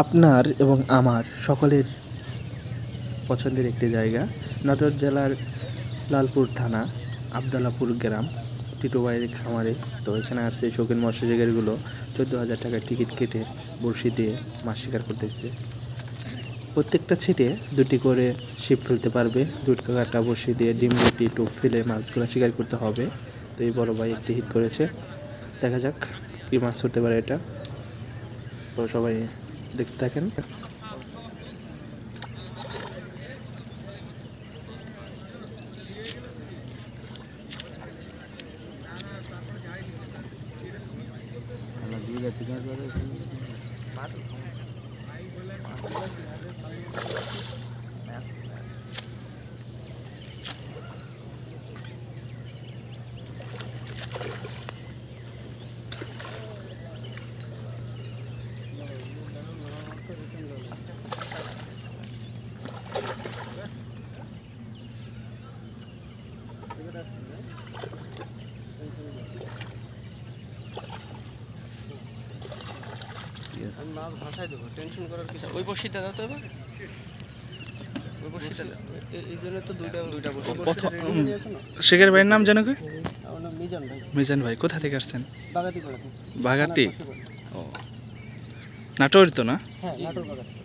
আপনার এবং আমার সকলের পছন্দের একটি জায়গা, নাটোর জেলার লালপুর থানা আবদালাপুর গ্রাম টিটুভাইয়ের খামারে। তো এখানে আসছে শৌখিন মৎস্য শিকারীগুলো 14,000 টাকার টিকিট কেটে বড়শি দিয়ে মাছ শিকার করতেছে। প্রত্যেকটা ছিটে 2টি করে ছিপ ফেলতে পারবে। 2টা কাটা বড়শি দিয়ে ডিম রুটি টোপ ফেলে মাছগুলো শিকার করতে হবে। তো এই বড় ভাই একটি হিট করেছে, দেখা যাক কী মাছ ধরতে পারে এটা। তো সবাই দেখতে থাকেন। মাছ ভাসাই দেবো, টেনশন করার কিছু। ওই বসিটা দাও তো এবার, ওই বসিটা এই জন্য তো দুইটা শেখের ভাইয়ের নাম জানো কি? আমার নাম মিজান ভাই। মিজান ভাই কোথা থেকে আসছেন? বাগাতি পাড়া থেকে। বাগাতি? ও, নাটোর তো না? হ্যাঁ, নাটোর বাগাতি।